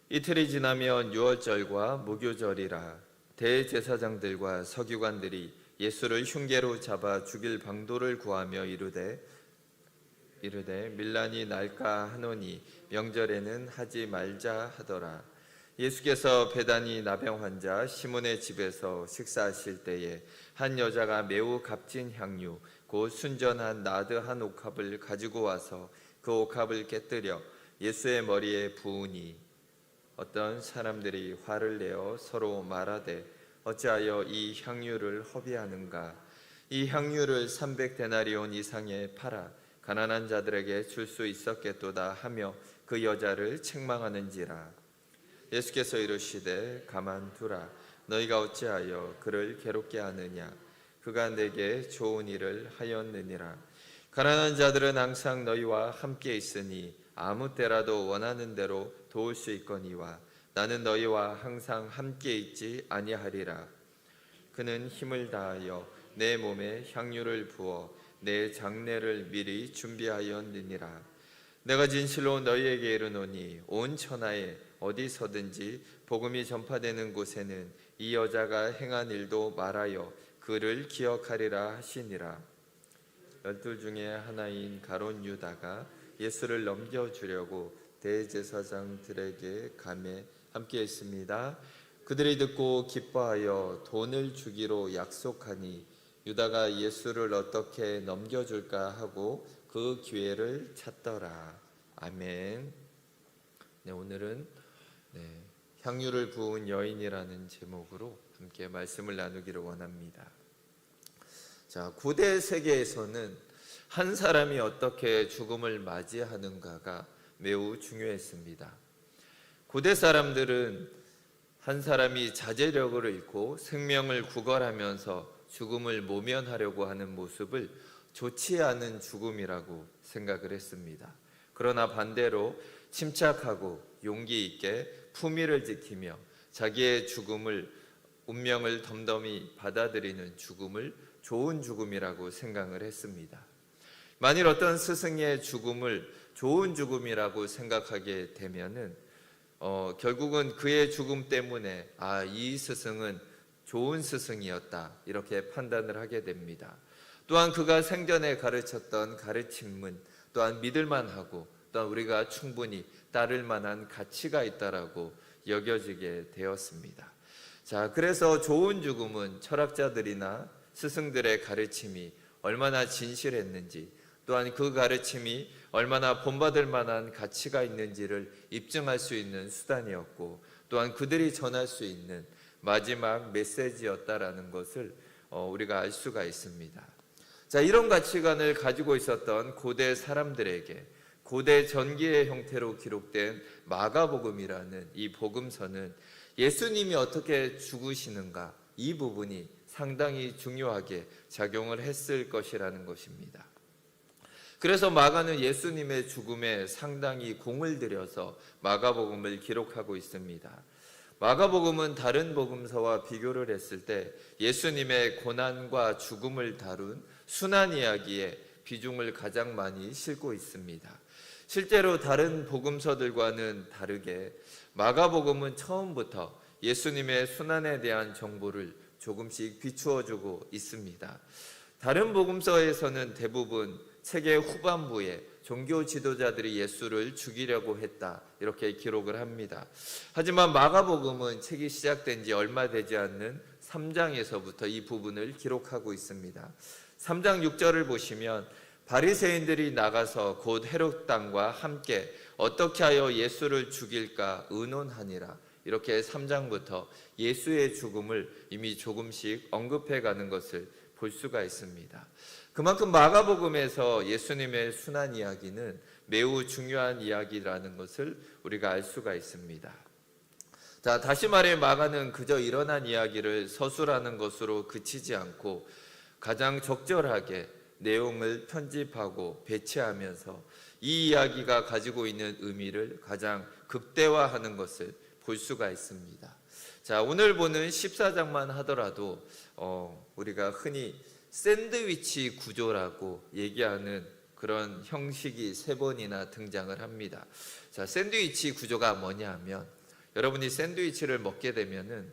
이틀이 지나면 유월절과 무교절이라 대제사장들과 서기관들이 예수를 흉계로 잡아 죽일 방도를 구하며 이르되 밀란이 날까 하노니 명절에는 하지 말자 하더라. 예수께서 베다니 나병 환자 시몬의 집에서 식사하실 때에 한 여자가 매우 값진 향유 곧 순전한 나드 한 옥합을 가지고 와서 그 옥합을 깨뜨려 예수의 머리에 부으니 어떤 사람들이 화를 내어 서로 말하되 어찌하여 이 향유를 허비하는가. 이 향유를 300데나리온 이상에 팔아 가난한 자들에게 줄 수 있었겠도다 하며 그 여자를 책망하는지라. 예수께서 이르시되 가만두라. 너희가 어찌하여 그를 괴롭게 하느냐. 그가 내게 좋은 일을 하였느니라. 가난한 자들은 항상 너희와 함께 있으니 아무 때라도 원하는 대로 도울 수 있거니와 나는 너희와 항상 함께 있지 아니하리라. 그는 힘을 다하여 내 몸에 향유를 부어 내 장례를 미리 준비하였느니라. 내가 진실로 너희에게 이르노니 온 천하에 어디서든지 복음이 전파되는 곳에는 이 여자가 행한 일도 말하여 그를 기억하리라 하시니라. 12 중에 하나인 가룟 유다가 예수를 넘겨주려고 대제사장들에게 감에 함께 했습니다. 그들이 듣고 기뻐하여 돈을 주기로 약속하니 유다가 예수를 어떻게 넘겨줄까 하고 그 기회를 찾더라. 아멘. 네, 오늘은 향유를 부은 여인이라는 제목으로 함께 말씀을 나누기를 원합니다. 자, 고대 세계에서는 한 사람이 어떻게 죽음을 맞이하는가가 매우 중요했습니다. 고대 사람들은 한 사람이 자제력을 잃고 생명을 구걸하면서 죽음을 모면하려고 하는 모습을 좋지 않은 죽음이라고 생각을 했습니다. 그러나 반대로 침착하고 용기 있게 품위를 지키며 자기의 죽음을 운명을 덤덤히 받아들이는 죽음을 좋은 죽음이라고 생각을 했습니다. 만일 어떤 스승의 죽음을 좋은 죽음이라고 생각하게 되면은 결국은 그의 죽음 때문에 이 스승은 좋은 스승이었다 이렇게 판단을 하게 됩니다. 또한 그가 생전에 가르쳤던 가르침은 또한 믿을만하고 또한 우리가 충분히 따를 만한 가치가 있다라고 여겨지게 되었습니다. 자, 그래서 좋은 죽음은 철학자들이나 스승들의 가르침이 얼마나 진실했는지 또한 그 가르침이 얼마나 본받을 만한 가치가 있는지를 입증할 수 있는 수단이었고 또한 그들이 전할 수 있는 마지막 메시지였다라는 것을 우리가 알 수가 있습니다. 자, 이런 가치관을 가지고 있었던 고대 사람들에게 고대 전기의 형태로 기록된 마가복음이라는 이 복음서는 예수님이 어떻게 죽으시는가 이 부분이 상당히 중요하게 작용을 했을 것이라는 것입니다. 그래서 마가는 예수님의 죽음에 상당히 공을 들여서 마가복음을 기록하고 있습니다. 마가복음은 다른 복음서와 비교를 했을 때 예수님의 고난과 죽음을 다룬 순환 이야기에 비중을 가장 많이 싣고 있습니다. 실제로 다른 복음서들과는 다르게 마가복음은 처음부터 예수님의 순환에 대한 정보를 조금씩 비추어주고 있습니다. 다른 복음서에서는 대부분 책의 후반부에 종교 지도자들이 예수를 죽이려고 했다 이렇게 기록을 합니다. 하지만 마가복음은 책이 시작된 지 얼마 되지 않는 3장에서부터 이 부분을 기록하고 있습니다. 3장 6절을 보시면 바리새인들이 나가서 곧 헤롯 당과 함께 어떻게 하여 예수를 죽일까 의논하니라. 이렇게 3장부터 예수의 죽음을 이미 조금씩 언급해 가는 것을 볼 수가 있습니다. 그만큼 마가복음에서 예수님의 순환 이야기는 매우 중요한 이야기라는 것을 우리가 알 수가 있습니다. 자, 다시 말해 마가는 그저 일어난 이야기를 서술하는 것으로 그치지 않고 가장 적절하게 내용을 편집하고 배치하면서 이 이야기가 가지고 있는 의미를 가장 극대화하는 것을 볼 수가 있습니다. 자, 오늘 보는 14장만 하더라도 우리가 흔히 샌드위치 구조라고 얘기하는 그런 형식이 3번이나 등장을 합니다. 자, 샌드위치 구조가 뭐냐 하면 여러분이 샌드위치를 먹게 되면은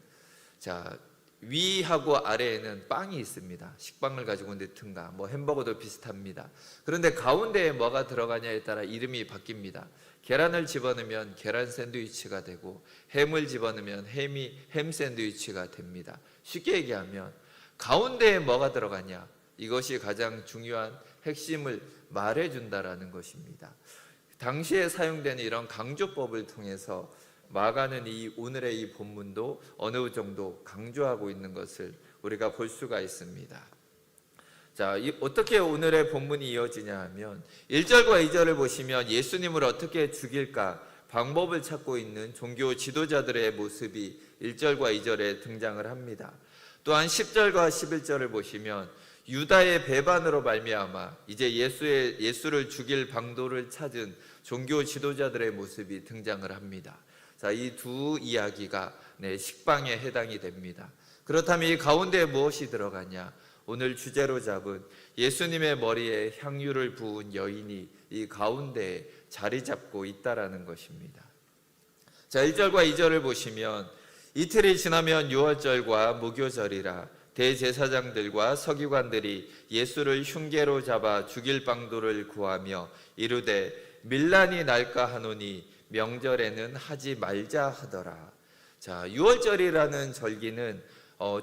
자, 위하고 아래에는 빵이 있습니다. 식빵을 가지고 넣든가 뭐 햄버거도 비슷합니다. 그런데 가운데에 뭐가 들어가냐에 따라 이름이 바뀝니다. 계란을 집어넣으면 계란 샌드위치가 되고 햄을 집어넣으면 햄 샌드위치가 됩니다. 쉽게 얘기하면 가운데에 뭐가 들어가냐, 이것이 가장 중요한 핵심을 말해준다라는 것입니다. 당시에 사용되는 이런 강조법을 통해서 마가는 오늘의 이 본문도 어느 정도 강조하고 있는 것을 우리가 볼 수가 있습니다. 자, 어떻게 오늘의 본문이 이어지냐 하면 1절과 2절을 보시면 예수님을 어떻게 죽일까 방법을 찾고 있는 종교 지도자들의 모습이 1절과 2절에 등장을 합니다. 또한 10절과 11절을 보시면 유다의 배반으로 말미암아 이제 예수를 죽일 방도를 찾은 종교 지도자들의 모습이 등장을 합니다. 자, 이 두 이야기가 식빵에 해당이 됩니다. 그렇다면 이 가운데에 무엇이 들어가냐? 오늘 주제로 잡은 예수님의 머리에 향유를 부은 여인이 이 가운데에 자리 잡고 있다라는 것입니다. 자, 1절과 2절을 보시면 이틀이 지나면 유월절과 무교절이라 대제사장들과 서기관들이 예수를 흉계로 잡아 죽일 방도를 구하며 이르되 밀란이 날까 하노니 명절에는 하지 말자 하더라. 자, 유월절이라는 절기는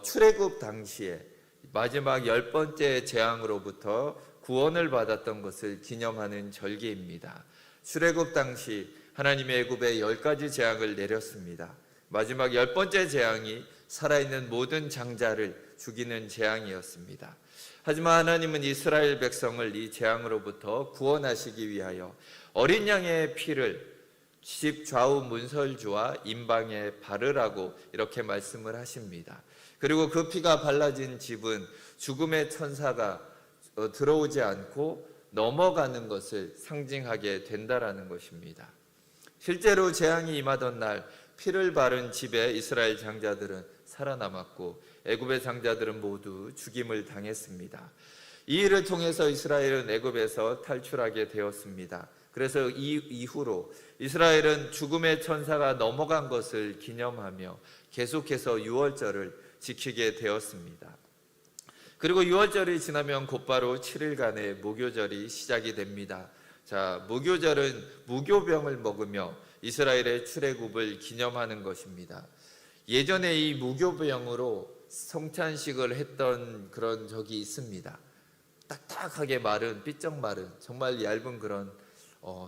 출애굽 당시에 마지막 10번째 재앙으로부터 구원을 받았던 것을 기념하는 절기입니다. 출애굽 당시 하나님의 애굽에 10가지 재앙을 내렸습니다. 마지막 10번째 재앙이 살아있는 모든 장자를 죽이는 재앙이었습니다. 하지만 하나님은 이스라엘 백성을 이 재앙으로부터 구원하시기 위하여 어린 양의 피를 집 좌우 문설주와 임방에 바르라고 이렇게 말씀을 하십니다. 그리고 그 피가 발라진 집은 죽음의 천사가 들어오지 않고 넘어가는 것을 상징하게 된다라는 것입니다. 실제로 재앙이 임하던 날 피를 바른 집에 이스라엘 장자들은 살아남았고 애굽의 장자들은 모두 죽임을 당했습니다. 이 일을 통해서 이스라엘은 애굽에서 탈출하게 되었습니다. 그래서 이 이후로 이스라엘은 죽음의 천사가 넘어간 것을 기념하며 계속해서 유월절을 지키게 되었습니다. 그리고 유월절이 지나면 곧바로 7일간의 무교절이 시작이 됩니다. 자, 무교절은 무교병을 먹으며 이스라엘의 출애굽을 기념하는 것입니다. 예전에 이 무교병으로 성찬식을 했던 그런 적이 있습니다. 딱딱하게 마른, 삐쩍 마른, 정말 얇은 그런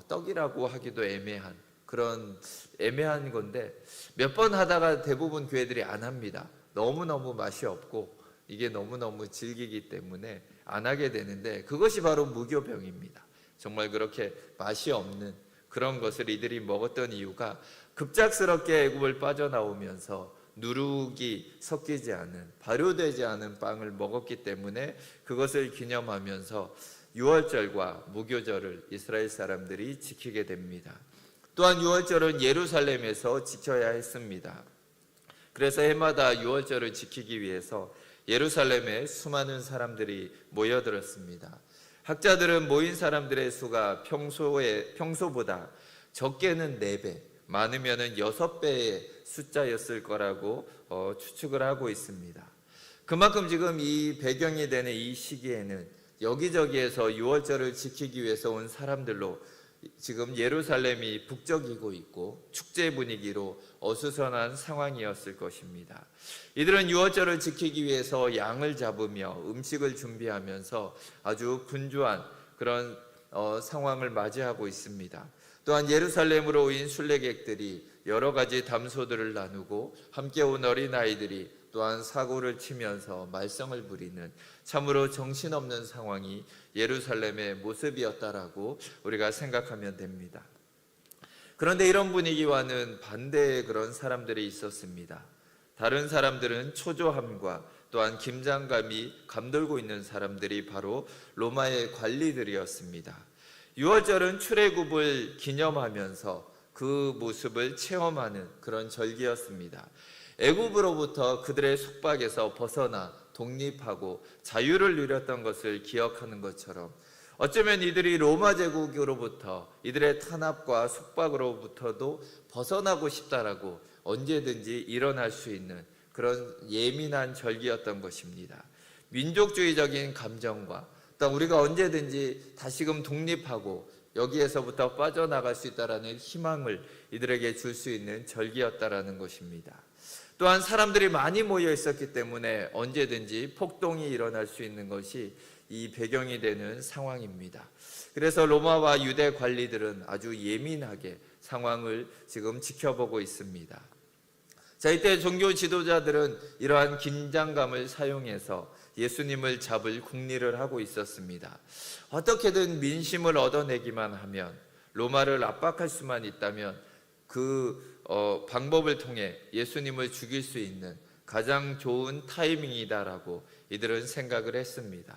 떡이라고 하기도 애매한 그런 애매한 건데 몇 번 하다가 대부분 교회들이 안 합니다. 너무너무 맛이 없고 이게 너무너무 질기기 때문에 안 하게 되는데 그것이 바로 무교병입니다. 정말 그렇게 맛이 없는 그런 것을 이들이 먹었던 이유가 급작스럽게 애굽을 빠져나오면서 누룩이 섞이지 않은, 발효되지 않은 빵을 먹었기 때문에 그것을 기념하면서 유월절과 무교절을 이스라엘 사람들이 지키게 됩니다. 또한 유월절은 예루살렘에서 지켜야 했습니다. 그래서 해마다 유월절을 지키기 위해서 예루살렘에 수많은 사람들이 모여들었습니다. 학자들은 모인 사람들의 수가 평소보다 적게는 4배, 많으면은 6배의 숫자였을 거라고 추측을 하고 있습니다. 그만큼 지금 이 배경이 되는 이 시기에는 여기저기에서 유월절을 지키기 위해서 온 사람들로 지금 예루살렘이 북적이고 있고 축제 분위기로 어수선한 상황이었을 것입니다. 이들은 유월절을 지키기 위해서 양을 잡으며 음식을 준비하면서 아주 분주한 그런 상황을 맞이하고 있습니다. 또한 예루살렘으로 온 순례객들이 여러 가지 담소들을 나누고 함께 온 어린아이들이 또한 사고를 치면서 말썽을 부리는 참으로 정신없는 상황이 예루살렘의 모습이었다라고 우리가 생각하면 됩니다. 그런데 이런 분위기와는 반대의 그런 사람들이 있었습니다. 다른 사람들은 초조함과 또한 긴장감이 감돌고 있는 사람들이 바로 로마의 관리들이었습니다. 유월절은 출애굽을 기념하면서 그 모습을 체험하는 그런 절기였습니다. 애굽으로부터 그들의 속박에서 벗어나 독립하고 자유를 누렸던 것을 기억하는 것처럼 어쩌면 이들이 로마 제국으로부터 이들의 탄압과 속박으로부터도 벗어나고 싶다라고 언제든지 일어날 수 있는 그런 예민한 절기였던 것입니다. 민족주의적인 감정과 또 우리가 언제든지 다시금 독립하고 여기에서부터 빠져나갈 수 있다라는 희망을 이들에게 줄 수 있는 절기였다라는 것입니다. 또한 사람들이 많이 모여 있었기 때문에 언제든지 폭동이 일어날 수 있는 것이 이 배경이 되는 상황입니다. 그래서 로마와 유대 관리들은 아주 예민하게 상황을 지금 지켜보고 있습니다. 자, 이때 종교 지도자들은 이러한 긴장감을 사용해서 예수님을 잡을 궁리를 하고 있었습니다. 어떻게든 민심을 얻어내기만 하면, 로마를 압박할 수만 있다면 그 방법을 통해 예수님을 죽일 수 있는 가장 좋은 타이밍이다라고 이들은 생각을 했습니다.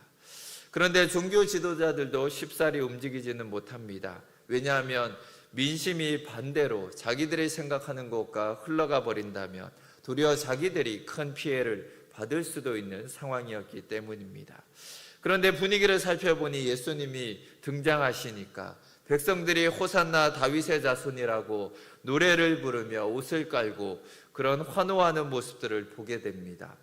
그런데 종교 지도자들도 쉽사리 움직이지는 못합니다. 왜냐하면 민심이 반대로 자기들이 생각하는 것과 흘러가 버린다면 도리어 자기들이 큰 피해를 받을 수도 있는 상황이었기 때문입니다. 그런데 분위기를 살펴보니 예수님이 등장하시니까 백성들이 호산나 다윗의 자손이라고 노래를 부르며 옷을 깔고 그런 환호하는 모습들을 보게 됩니다.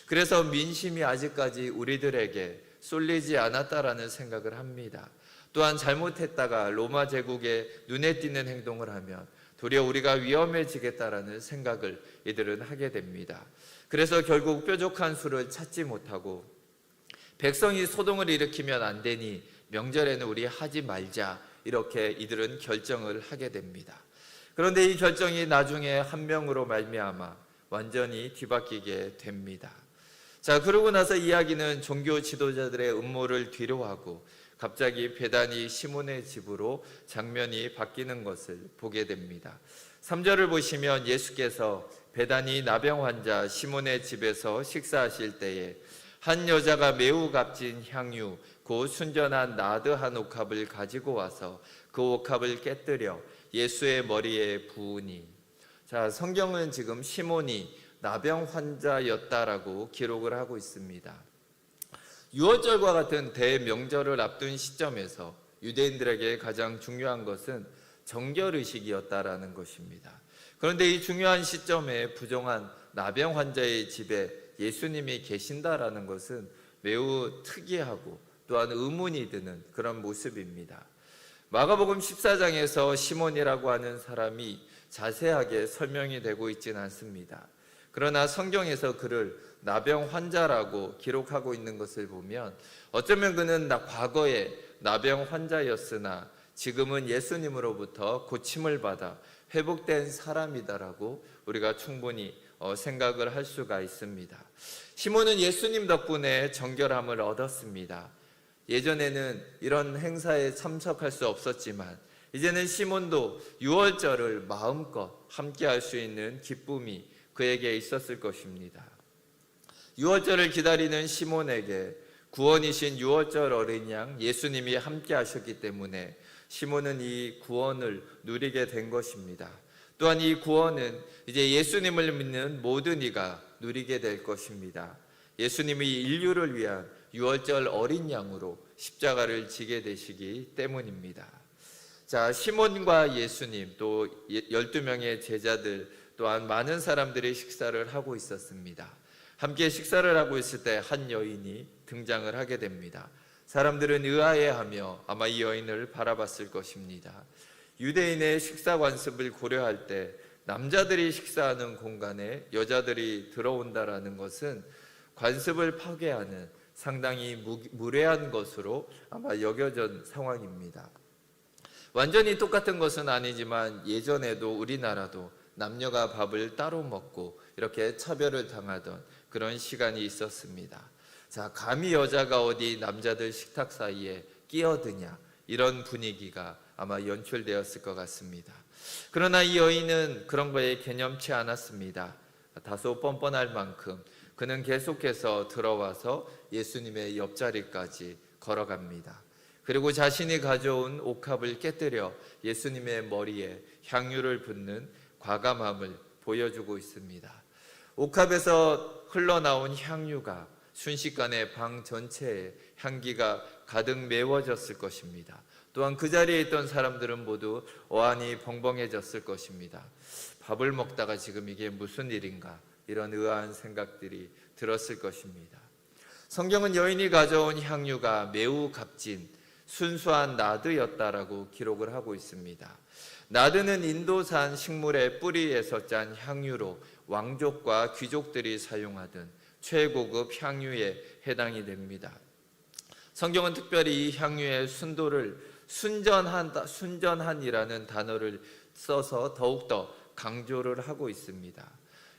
그래서 민심이 아직까지 우리들에게 쏠리지 않았다라는 생각을 합니다. 또한 잘못했다가 로마 제국에 눈에 띄는 행동을 하면 도리어 우리가 위험해지겠다라는 생각을 이들은 하게 됩니다. 그래서 결국 뾰족한 수를 찾지 못하고 백성이 소동을 일으키면 안 되니 명절에는 우리 하지 말자, 이렇게 이들은 결정을 하게 됩니다. 그런데 이 결정이 나중에 한 명으로 말미암아 완전히 뒤바뀌게 됩니다. 자, 그러고 나서 이야기는 종교 지도자들의 음모를 뒤로하고 갑자기 베다니 시몬의 집으로 장면이 바뀌는 것을 보게 됩니다. 3절을 보시면 예수께서 베다니 나병 환자 시몬의 집에서 식사하실 때에 한 여자가 매우 값진 향유 곧 순전한 나드 한 옥합을 가지고 와서 그 옥합을 깨뜨려 예수의 머리에 부으니. 자, 성경은 지금 시몬이 나병 환자였다라고 기록을 하고 있습니다. 유월절과 같은 대명절을 앞둔 시점에서 유대인들에게 가장 중요한 것은 정결의식이었다라는 것입니다. 그런데 이 중요한 시점에 부정한 나병 환자의 집에 예수님이 계신다라는 것은 매우 특이하고 또한 의문이 드는 그런 모습입니다. 마가복음 14장에서 시몬이라고 하는 사람이 자세하게 설명이 되고 있지는 않습니다. 그러나 성경에서 그를 나병 환자라고 기록하고 있는 것을 보면 어쩌면 그는 과거에 나병 환자였으나 지금은 예수님으로부터 고침을 받아 회복된 사람이다라고 우리가 충분히 생각을 할 수가 있습니다. 시몬은 예수님 덕분에 정결함을 얻었습니다. 예전에는 이런 행사에 참석할 수 없었지만 이제는 시몬도 유월절을 마음껏 함께할 수 있는 기쁨이 그에게 있었을 것입니다. 유월절을 기다리는 시몬에게 구원이신 유월절 어린 양 예수님이 함께 하셨기 때문에 시몬은 이 구원을 누리게 된 것입니다. 또한 이 구원은 이제 예수님을 믿는 모든 이가 누리게 될 것입니다. 예수님이 인류를 위한 유월절 어린 양으로 십자가를 지게 되시기 때문입니다. 자, 시몬과 예수님 또 12명의 제자들 또한 많은 사람들이 식사를 하고 있었습니다. 함께 식사를 하고 있을 때 한 여인이 등장을 하게 됩니다. 사람들은 의아해하며 아마 이 여인을 바라봤을 것입니다. 유대인의 식사 관습을 고려할 때 남자들이 식사하는 공간에 여자들이 들어온다라는 것은 관습을 파괴하는 상당히 무례한 것으로 아마 여겨진 상황입니다. 완전히 똑같은 것은 아니지만 예전에도 우리나라도 남녀가 밥을 따로 먹고 이렇게 차별을 당하던 그런 시간이 있었습니다. 자, 감히 여자가 어디 남자들 식탁 사이에 끼어드냐, 이런 분위기가 아마 연출되었을 것 같습니다. 그러나 이 여인은 그런 거에 개념치 않았습니다. 다소 뻔뻔할 만큼 그는 계속해서 들어와서 예수님의 옆자리까지 걸어갑니다. 그리고 자신이 가져온 옥합을 깨뜨려 예수님의 머리에 향유를 붓는 과감함을 보여주고 있습니다. 옥합에서 흘러나온 향유가 순식간에 방 전체에 향기가 가득 메워졌을 것입니다. 또한 그 자리에 있던 사람들은 모두 어안이 벙벙해졌을 것입니다. 밥을 먹다가 지금 이게 무슨 일인가, 이런 의아한 생각들이 들었을 것입니다. 성경은 여인이 가져온 향유가 매우 값진 순수한 나드였다라고 기록을 하고 있습니다. 나드는 인도산 식물의 뿌리에서 짠 향유로 왕족과 귀족들이 사용하던 최고급 향유에 해당이 됩니다. 성경은 특별히 이 향유의 순도를 순전한이라는 단어를 써서 더욱더 강조를 하고 있습니다.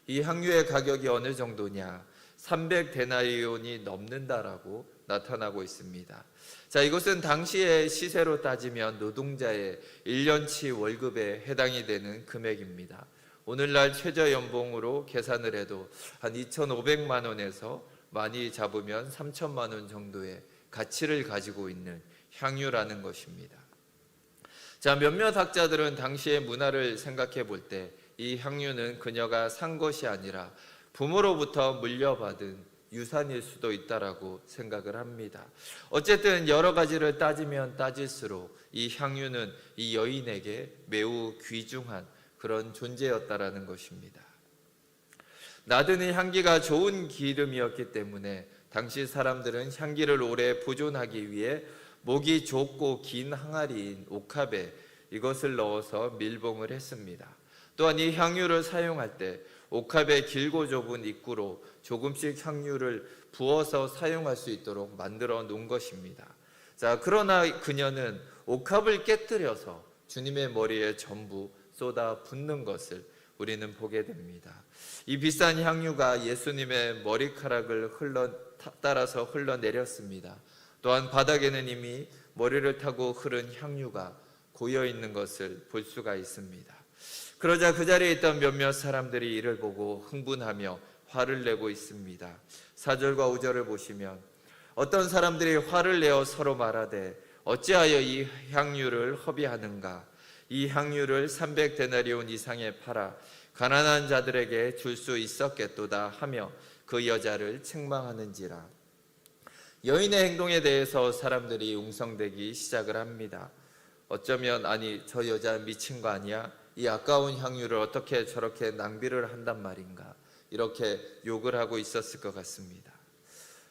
이 향유의 가격이 어느 정도냐? 300데나리온이 넘는다라고 나타나고 있습니다. 자, 이것은 당시의 시세로 따지면 노동자의 1년치 월급에 해당이 되는 금액입니다. 오늘날 최저연봉으로 계산을 해도 한 2,500만 원에서 많이 잡으면 3,000만 원 정도의 가치를 가지고 있는 향유라는 것입니다. 자, 몇몇 학자들은 당시의 문화를 생각해 볼 때 이 향유는 그녀가 산 것이 아니라 부모로부터 물려받은 유산일 수도 있다라고 생각을 합니다. 어쨌든 여러 가지를 따지면 따질수록 이 향유는 이 여인에게 매우 귀중한 그런 존재였다라는 것입니다. 나드는 향기가 좋은 기름이었기 때문에 당시 사람들은 향기를 오래 보존하기 위해 목이 좁고 긴 항아리인 옥합에 이것을 넣어서 밀봉을 했습니다. 또한 이 향유를 사용할 때 옥합의 길고 좁은 입구로 조금씩 향유를 부어서 사용할 수 있도록 만들어 놓은 것입니다. 자, 그러나 그녀는 옥합을 깨뜨려서 주님의 머리에 전부 쏟아 붓는 것을 우리는 보게 됩니다. 이 비싼 향유가 예수님의 머리카락을 따라서 흘러내렸습니다. 또한 바닥에는 이미 머리를 타고 흐른 향유가 고여 있는 것을 볼 수가 있습니다. 그러자 그 자리에 있던 몇몇 사람들이 이를 보고 흥분하며 화를 내고 있습니다. 4절과 5절을 보시면 어떤 사람들이 화를 내어 서로 말하되 어찌하여 이 향유를 허비하는가? 이 향유를 300데나리온 이상에 팔아 가난한 자들에게 줄 수 있었겠도다 하며 그 여자를 책망하는지라. 여인의 행동에 대해서 사람들이 웅성대기 시작을 합니다. 어쩌면 아니 저 여자 미친 거 아니야? 이 아까운 향유를 어떻게 저렇게 낭비를 한단 말인가? 이렇게 욕을 하고 있었을 것 같습니다.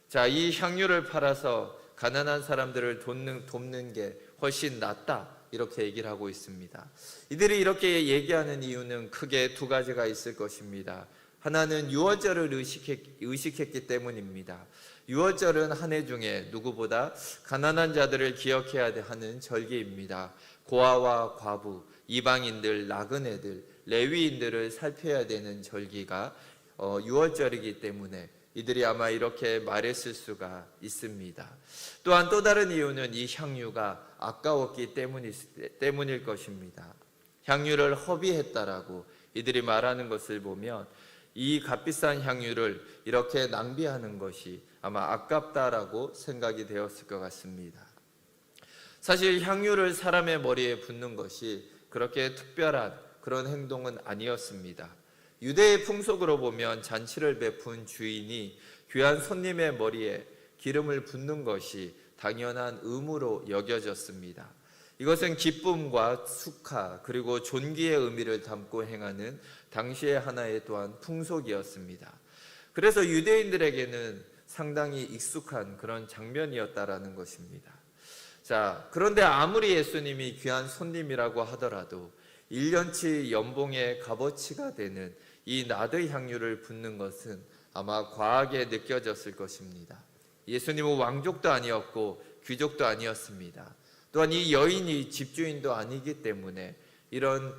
자, 이 향유를 팔아서 가난한 사람들을 돕는 게 훨씬 낫다, 이렇게 얘기를 하고 있습니다. 이들이 이렇게 얘기하는 이유는 크게 두 가지가 있을 것입니다. 하나는 유월절을 의식했기 때문입니다. 유월절은 한 해 중에 누구보다 가난한 자들을 기억해야 하는 절기입니다. 고아와 과부, 이방인들, 나그네들, 레위인들을 살펴야 되는 절기가 유월절이기 때문에 이들이 아마 이렇게 말했을 수가 있습니다. 또한 또 다른 이유는 이 향유가 아까웠기 때문일 것입니다. 향유를 허비했다라고 이들이 말하는 것을 보면 이 값비싼 향유를 이렇게 낭비하는 것이 아마 아깝다라고 생각이 되었을 것 같습니다. 사실 향유를 사람의 머리에 붓는 것이 그렇게 특별한 그런 행동은 아니었습니다. 유대의 풍속으로 보면 잔치를 베푼 주인이 귀한 손님의 머리에 기름을 붓는 것이 당연한 의무로 여겨졌습니다. 이것은 기쁨과 축하 그리고 존귀의 의미를 담고 행하는 당시의 하나의 또한 풍속이었습니다. 그래서 유대인들에게는 상당히 익숙한 그런 장면이었다라는 것입니다. 자, 그런데 아무리 예수님이 귀한 손님이라고 하더라도 1년치 연봉의 값어치가 되는 이 나드 향유를 붓는 것은 아마 과하게 느껴졌을 것입니다. 예수님은 왕족도 아니었고 귀족도 아니었습니다. 또한 이 여인이 집주인도 아니기 때문에 이런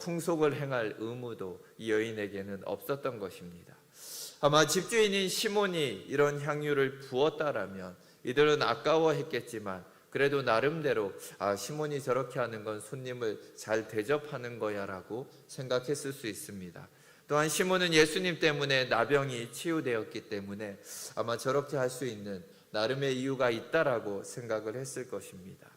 풍속을 행할 의무도 이 여인에게는 없었던 것입니다. 아마 집주인인 시몬이 이런 향유를 부었다라면 이들은 아까워했겠지만 그래도 나름대로 시몬이 저렇게 하는 건 손님을 잘 대접하는 거야 라고 생각했을 수 있습니다. 또한 시몬은 예수님 때문에 나병이 치유되었기 때문에 아마 저렇게 할 수 있는 나름의 이유가 있다라고 생각을 했을 것입니다.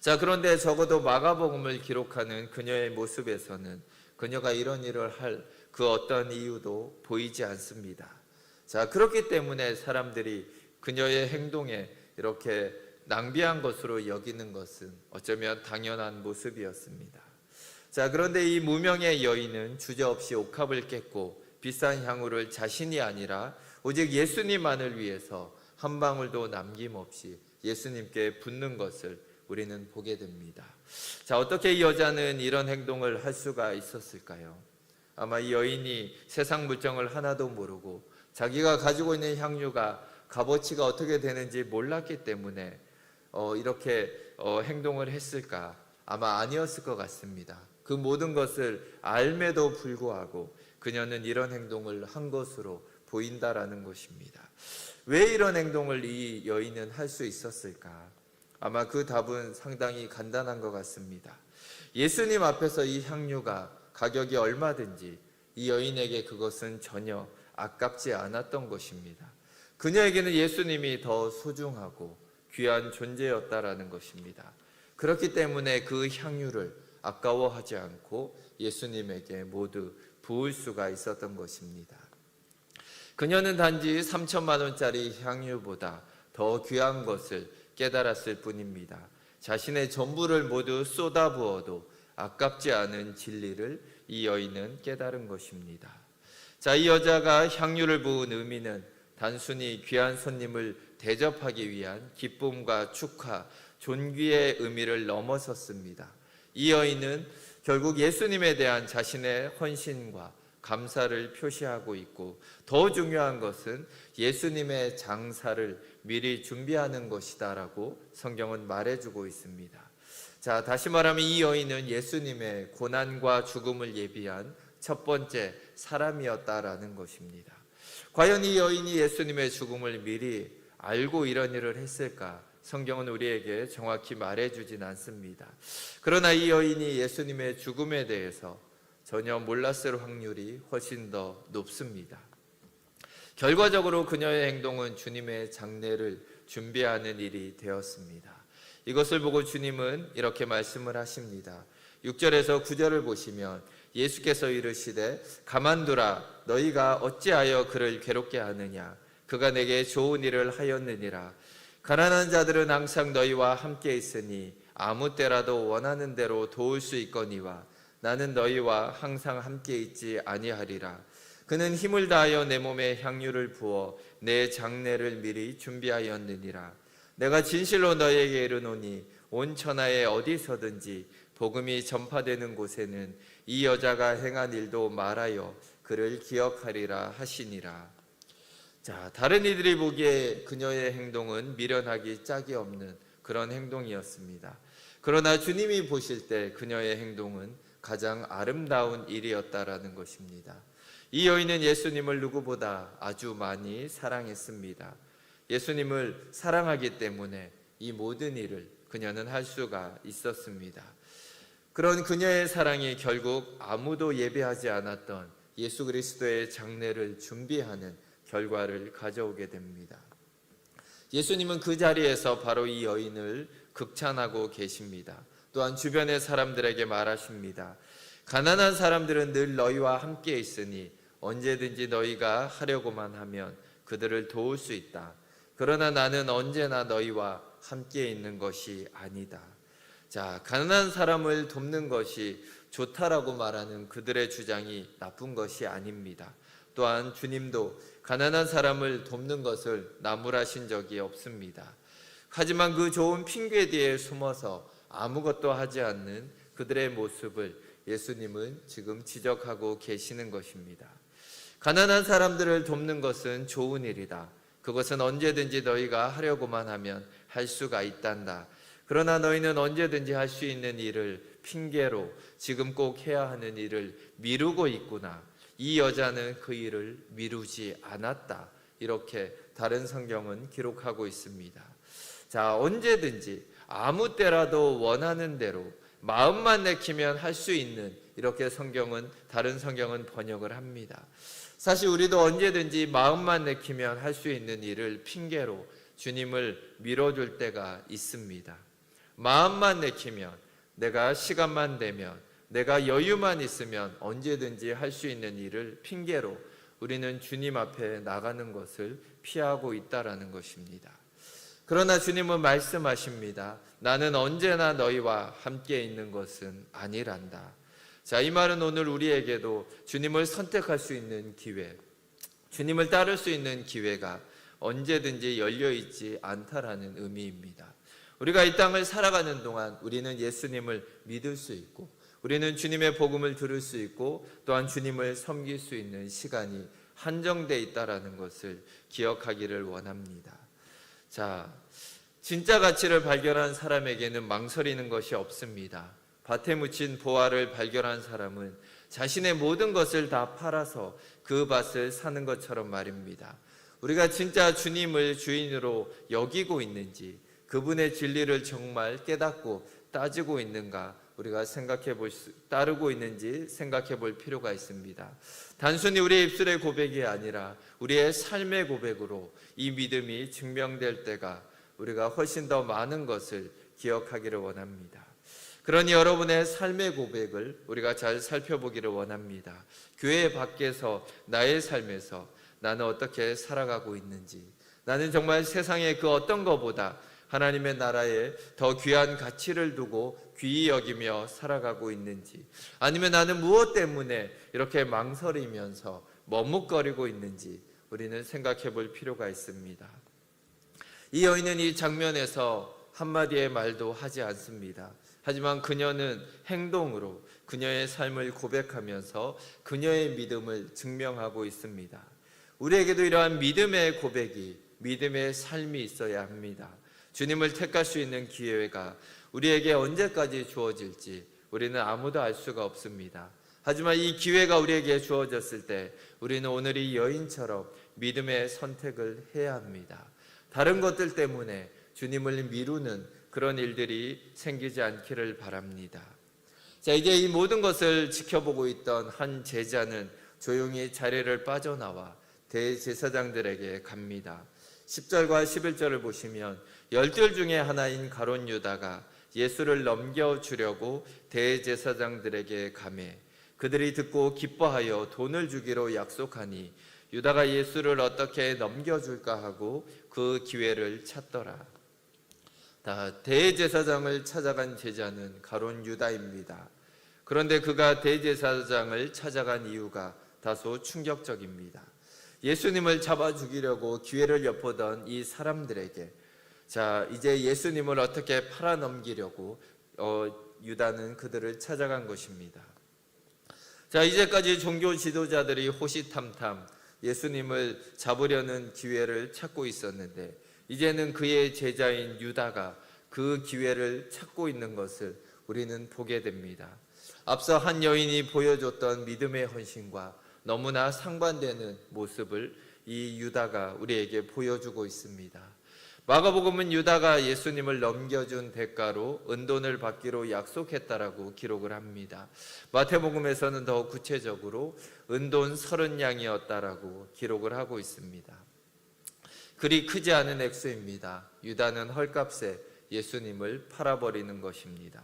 자, 그런데 적어도 마가복음을 기록하는 그녀의 모습에서는 그녀가 이런 일을 할 그 어떤 이유도 보이지 않습니다. 자, 그렇기 때문에 사람들이 그녀의 행동에 이렇게 낭비한 것으로 여기는 것은 어쩌면 당연한 모습이었습니다. 자, 그런데 이 무명의 여인은 주저없이 옥합을 깼고 비싼 향유를 자신이 아니라 오직 예수님만을 위해서 한 방울도 남김없이 예수님께 붓는 것을 우리는 보게 됩니다. 자, 어떻게 이 여자는 이런 행동을 할 수가 있었을까요? 아마 이 여인이 세상 물정을 하나도 모르고 자기가 가지고 있는 향유가 값어치가 어떻게 되는지 몰랐기 때문에 이렇게 행동을 했을까? 아마 아니었을 것 같습니다. 그 모든 것을 알매도 불구하고 그녀는 이런 행동을 한 것으로 보인다라는 것입니다. 왜 이런 행동을 이 여인은 할 수 있었을까? 아마 그 답은 상당히 간단한 것 같습니다. 예수님 앞에서 이 향유가 가격이 얼마든지 이 여인에게 그것은 전혀 아깝지 않았던 것입니다. 그녀에게는 예수님이 더 소중하고 귀한 존재였다라는 것입니다. 그렇기 때문에 그 향유를 아까워하지 않고 예수님에게 모두 부을 수가 있었던 것입니다. 그녀는 단지 3천만 원짜리 향유보다 더 귀한 것을 깨달았을 뿐입니다. 자신의 전부를 모두 쏟아부어도 아깝지 않은 진리를 이 여인은 깨달은 것입니다. 자, 이 여자가 향유를 부은 의미는 단순히 귀한 손님을 대접하기 위한 기쁨과 축하, 존귀의 의미를 넘어섰습니다. 이 여인은 결국 예수님에 대한 자신의 헌신과 감사를 표시하고 있고, 더 중요한 것은 예수님의 장사를 미리 준비하는 것이다라고 성경은 말해주고 있습니다. 자, 다시 말하면 이 여인은 예수님의 고난과 죽음을 예비한 첫 번째 사람이었다라는 것입니다. 과연 이 여인이 예수님의 죽음을 미리 알고 이런 일을 했을까? 성경은 우리에게 정확히 말해주진 않습니다. 그러나 이 여인이 예수님의 죽음에 대해서 전혀 몰랐을 확률이 훨씬 더 높습니다. 결과적으로 그녀의 행동은 주님의 장례를 준비하는 일이 되었습니다. 이것을 보고 주님은 이렇게 말씀을 하십니다. 6절에서 9절을 보시면 예수께서 이르시되 가만두라, 너희가 어찌하여 그를 괴롭게 하느냐? 그가 내게 좋은 일을 하였느니라. 가난한 자들은 항상 너희와 함께 있으니 아무 때라도 원하는 대로 도울 수 있거니와 나는 너희와 항상 함께 있지 아니하리라. 그는 힘을 다하여 내 몸에 향유를 부어 내 장례를 미리 준비하였느니라. 내가 진실로 너희에게 이르노니 온 천하에 어디서든지 복음이 전파되는 곳에는 이 여자가 행한 일도 말하여 그를 기억하리라 하시니라. 자, 다른 이들이 보기에 그녀의 행동은 미련하기 짝이 없는 그런 행동이었습니다. 그러나 주님이 보실 때 그녀의 행동은 가장 아름다운 일이었다라는 것입니다. 이 여인은 예수님을 누구보다 아주 많이 사랑했습니다. 예수님을 사랑하기 때문에 이 모든 일을 그녀는 할 수가 있었습니다. 그런 그녀의 사랑이 결국 아무도 예배하지 않았던 예수 그리스도의 장례를 준비하는 결과를 가져오게 됩니다. 예수님은 그 자리에서 바로 이 여인을 극찬하고 계십니다. 또한 주변의 사람들에게 말하십니다. 가난한 사람들은 늘 너희와 함께 있으니 언제든지 너희가 하려고만 하면 그들을 도울 수 있다. 그러나 나는 언제나 너희와 함께 있는 것이 아니다. 자, 가난한 사람을 돕는 것이 좋다라고 말하는 그들의 주장이 나쁜 것이 아닙니다. 또한 주님도 가난한 사람을 돕는 것을 나무라신 적이 없습니다. 하지만 그 좋은 핑계 뒤에 숨어서 아무것도 하지 않는 그들의 모습을 예수님은 지금 지적하고 계시는 것입니다. 가난한 사람들을 돕는 것은 좋은 일이다. 그것은 언제든지 너희가 하려고만 하면 할 수가 있단다. 그러나 너희는 언제든지 할 수 있는 일을 핑계로 지금 꼭 해야 하는 일을 미루고 있구나. 이 여자는 그 일을 미루지 않았다. 이렇게 다른 성경은 기록하고 있습니다. 자, 언제든지 아무 때라도 원하는 대로 마음만 내키면 할 수 있는, 이렇게 다른 성경은 번역을 합니다. 사실 우리도 언제든지 마음만 내키면 할 수 있는 일을 핑계로 주님을 미뤄줄 때가 있습니다. 마음만 내키면, 내가 시간만 되면, 내가 여유만 있으면 언제든지 할 수 있는 일을 핑계로 우리는 주님 앞에 나가는 것을 피하고 있다라는 것입니다. 그러나 주님은 말씀하십니다. 나는 언제나 너희와 함께 있는 것은 아니란다. 자, 이 말은 오늘 우리에게도 주님을 선택할 수 있는 기회, 주님을 따를 수 있는 기회가 언제든지 열려있지 않다라는 의미입니다. 우리가 이 땅을 살아가는 동안 우리는 예수님을 믿을 수 있고, 우리는 주님의 복음을 들을 수 있고, 또한 주님을 섬길 수 있는 시간이 한정되어 있다는 것을 기억하기를 원합니다. 자, 진짜 가치를 발견한 사람에게는 망설이는 것이 없습니다. 밭에 묻힌 보화를 발견한 사람은 자신의 모든 것을 다 팔아서 그 밭을 사는 것처럼 말입니다. 우리가 진짜 주님을 주인으로 여기고 있는지, 그분의 진리를 정말 깨닫고 따지고 있는가, 우리가 따르고 있는지 생각해 볼 필요가 있습니다. 단순히 우리의 입술의 고백이 아니라 우리의 삶의 고백으로 이 믿음이 증명될 때가 우리가 훨씬 더 많은 것을 기억하기를 원합니다. 그러니 여러분의 삶의 고백을 우리가 잘 살펴보기를 원합니다. 교회 밖에서 나의 삶에서 나는 어떻게 살아가고 있는지, 나는 정말 세상의 그 어떤 것보다 하나님의 나라에 더 귀한 가치를 두고 귀히 여기며 살아가고 있는지, 아니면 나는 무엇 때문에 이렇게 망설이면서 머뭇거리고 있는지 우리는 생각해 볼 필요가 있습니다. 이 여인은 이 장면에서 한마디의 말도 하지 않습니다. 하지만 그녀는 행동으로 그녀의 삶을 고백하면서 그녀의 믿음을 증명하고 있습니다. 우리에게도 이러한 믿음의 고백이, 믿음의 삶이 있어야 합니다. 주님을 택할 수 있는 기회가 우리에게 언제까지 주어질지 우리는 아무도 알 수가 없습니다. 하지만 이 기회가 우리에게 주어졌을 때 우리는 오늘 이 여인처럼 믿음의 선택을 해야 합니다. 다른 것들 때문에 주님을 미루는 그런 일들이 생기지 않기를 바랍니다. 자, 이제 이 모든 것을 지켜보고 있던 한 제자는 조용히 자리를 빠져나와 대제사장들에게 갑니다. 10절과 11절을 보시면 12 중에 하나인 가룟 유다가 예수를 넘겨주려고 대제사장들에게 가매 그들이 듣고 기뻐하여 돈을 주기로 약속하니 유다가 예수를 어떻게 넘겨줄까 하고 그 기회를 찾더라. 대제사장을 찾아간 제자는 가룟 유다입니다. 그런데 그가 대제사장을 찾아간 이유가 다소 충격적입니다. 예수님을 잡아 죽이려고 기회를 엿보던 이 사람들에게 이제 예수님을 어떻게 팔아넘기려고 유다는 그들을 찾아간 것입니다. 이제까지 종교 지도자들이 호시탐탐 예수님을 잡으려는 기회를 찾고 있었는데 이제는 그의 제자인 유다가 그 기회를 찾고 있는 것을 우리는 보게 됩니다. 앞서 한 여인이 보여줬던 믿음의 헌신과 너무나 상반되는 모습을 이 유다가 우리에게 보여주고 있습니다. 마가복음은 유다가 예수님을 넘겨준 대가로 은돈을 받기로 약속했다라고 기록을 합니다. 마태복음에서는 더 구체적으로 은돈 30냥이었다라고 기록을 하고 있습니다. 그리 크지 않은 액수입니다. 유다는 헐값에 예수님을 팔아버리는 것입니다.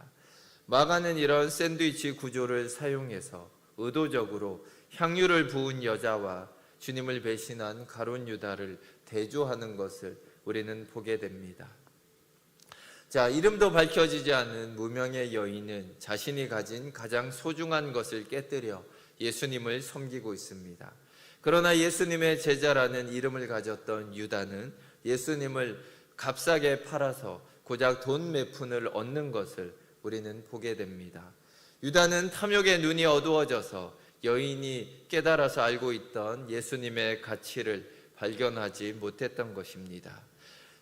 마가는 이런 샌드위치 구조를 사용해서 의도적으로 향유를 부은 여자와 주님을 배신한 가룟 유다를 대조하는 것을 우리는 보게 됩니다. 이름도 밝혀지지 않은 무명의 여인은 자신이 가진 가장 소중한 것을 깨뜨려 예수님을 섬기고 있습니다. 그러나 예수님의 제자라는 이름을 가졌던 유다는 예수님을 값싸게 팔아서 고작 돈 몇 푼을 얻는 것을 우리는 보게 됩니다. 유다는 탐욕의 눈이 어두워져서 여인이 깨달아서 알고 있던 예수님의 가치를 발견하지 못했던 것입니다.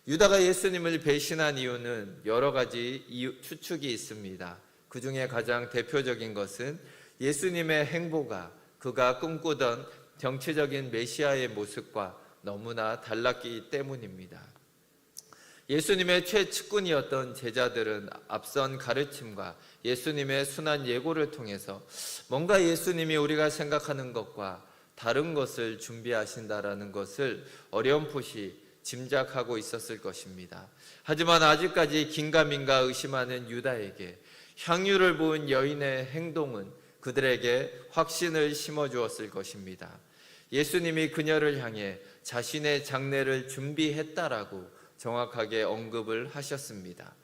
유다가 예수님을 배신한 이유는 여러 가지 추측이 있습니다. 그 중에 가장 대표적인 것은 예수님의 행보가 그가 꿈꾸던 정치적인 메시아의 모습과 너무나 달랐기 때문입니다. 예수님의 최측근이었던 제자들은 앞선 가르침과 예수님의 순한 예고를 통해서 뭔가 예수님이 우리가 생각하는 것과 다른 것을 준비하신다라는 것을 어렴풋이 짐작하고 있었을 것입니다. 하지만 아직까지 긴가민가 의심하는 유다에게 향유를 부은 여인의 행동은 그들에게 확신을 심어주었을 것입니다. 예수님이 그녀를 향해 자신의 장례를 준비했다라고 정확하게 언급을 하셨습니다.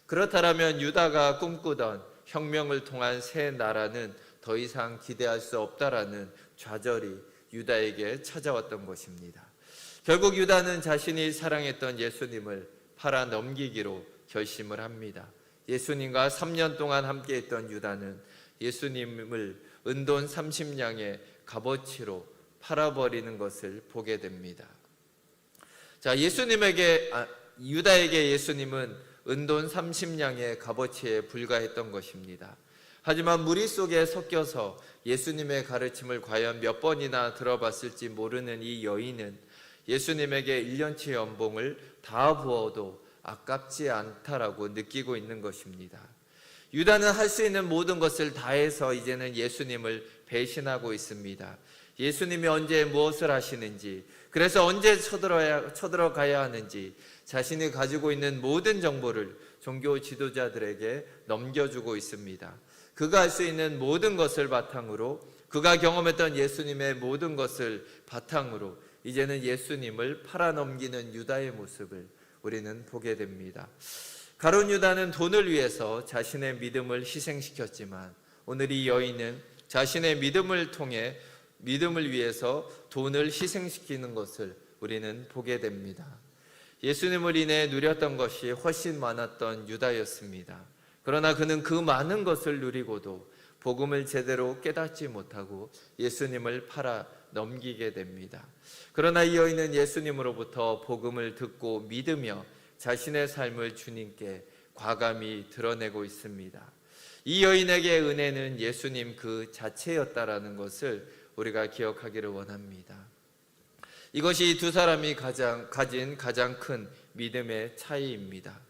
그렇다면 유다가 꿈꾸던 혁명을 통한 새 나라는 더 이상 기대할 수 없다라는 좌절이 유다에게 찾아왔던 것입니다. 결국 유다는 자신이 사랑했던 예수님을 팔아 넘기기로 결심을 합니다. 예수님과 3년 동안 함께했던 유다는 예수님을 은돈 30냥의 값어치로 팔아버리는 것을 보게 됩니다. 자, 유다에게 예수님은 은돈 30냥의 값어치에 불과했던 것입니다. 하지만 무리 속에 섞여서 예수님의 가르침을 과연 몇 번이나 들어봤을지 모르는 이 여인은 예수님에게 1년치 연봉을 다 부어도 아깝지 않다라고 느끼고 있는 것입니다. 유다는 할 수 있는 모든 것을 다해서 이제는 예수님을 배신하고 있습니다. 예수님이 언제 무엇을 하시는지, 그래서 언제 쳐들어가야 하는지 자신이 가지고 있는 모든 정보를 종교 지도자들에게 넘겨주고 있습니다. 그가 할 수 있는 모든 것을 바탕으로, 그가 경험했던 예수님의 모든 것을 바탕으로 이제는 예수님을 팔아넘기는 유다의 모습을 우리는 보게 됩니다. 가룟 유다는 돈을 위해서 자신의 믿음을 희생시켰지만 오늘 이 여인은 자신의 믿음을 위해서 돈을 희생시키는 것을 우리는 보게 됩니다. 예수님을 인해 누렸던 것이 훨씬 많았던 유다였습니다. 그러나 그는 그 많은 것을 누리고도 복음을 제대로 깨닫지 못하고 예수님을 팔아 넘기게 됩니다. 그러나 이 여인은 예수님으로부터 복음을 듣고 믿으며 자신의 삶을 주님께 과감히 드러내고 있습니다. 이 여인에게 은혜는 예수님 그 자체였다라는 것을 우리가 기억하기를 원합니다. 이것이 두 사람이 가진 가장 큰 믿음의 차이입니다.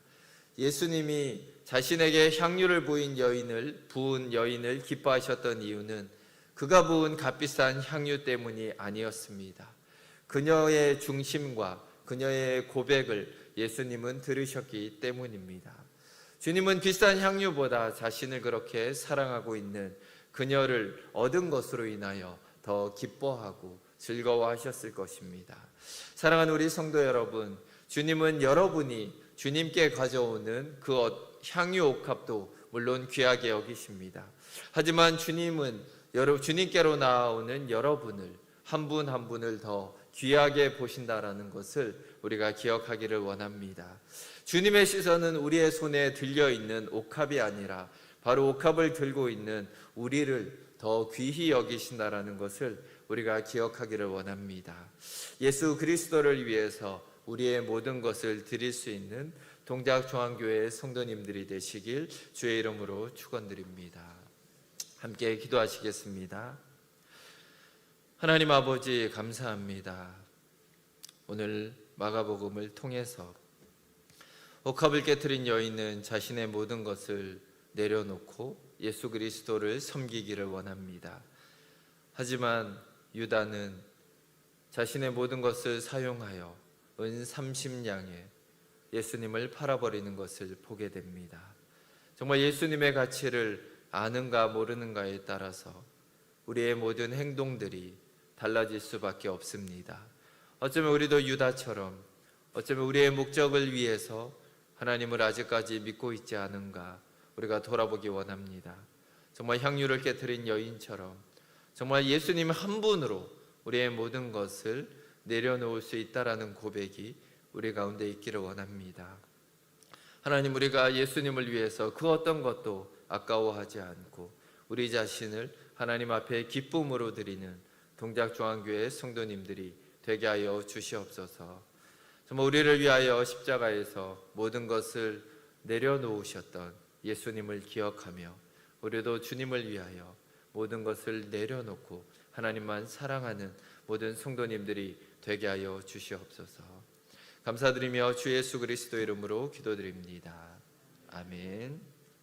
예수님이 자신에게 향유를 부은 여인을 기뻐하셨던 이유는 그가 부은 값비싼 향유 때문이 아니었습니다. 그녀의 중심과 그녀의 고백을 예수님은 들으셨기 때문입니다. 주님은 비싼 향유보다 자신을 그렇게 사랑하고 있는 그녀를 얻은 것으로 인하여 더 기뻐하고 즐거워하셨을 것입니다. 사랑하는 우리 성도 여러분, 주님은 여러분이 주님께 가져오는 그 향유 옥합도 물론 귀하게 여기십니다. 하지만 주님은 주님께로 나아오는 여러분을 한 분 한 분을 더 귀하게 보신다라는 것을 우리가 기억하기를 원합니다. 주님의 시선은 우리의 손에 들려있는 옥합이 아니라 바로 옥합을 들고 있는 우리를 더 귀히 여기신다라는 것을 우리가 기억하기를 원합니다. 예수 그리스도를 위해서 우리의 모든 것을 드릴 수 있는 동작중앙교회 성도님들이 되시길 주의 이름으로 축원드립니다. 함께 기도하시겠습니다. 하나님 아버지 감사합니다. 오늘 마가복음을 통해서 옥합을 깨트린 여인은 자신의 모든 것을 내려놓고 예수 그리스도를 섬기기를 원합니다. 하지만 유다는 자신의 모든 것을 사용하여 은 30냥에 예수님을 팔아버리는 것을 보게 됩니다. 정말 예수님의 가치를 아는가 모르는가에 따라서 우리의 모든 행동들이 달라질 수밖에 없습니다. 어쩌면 우리도 유다처럼 어쩌면 우리의 목적을 위해서 하나님을 아직까지 믿고 있지 않은가 우리가 돌아보기 원합니다. 정말 향유를 깨트린 여인처럼 정말 예수님 한 분으로 우리의 모든 것을 내려놓을 수 있다라는 고백이 우리 가운데 있기를 원합니다. 하나님, 우리가 예수님을 위해서 그 어떤 것도 아까워하지 않고 우리 자신을 하나님 앞에 기쁨으로 드리는 동작중앙교회 성도님들이 되게 하여 주시옵소서. 정말 우리를 위하여 십자가에서 모든 것을 내려놓으셨던 예수님을 기억하며 우리도 주님을 위하여 모든 것을 내려놓고 하나님만 사랑하는 모든 성도님들이 되게 하여 주시옵소서. 감사드리며 주 예수 그리스도 이름으로 기도드립니다. 아멘.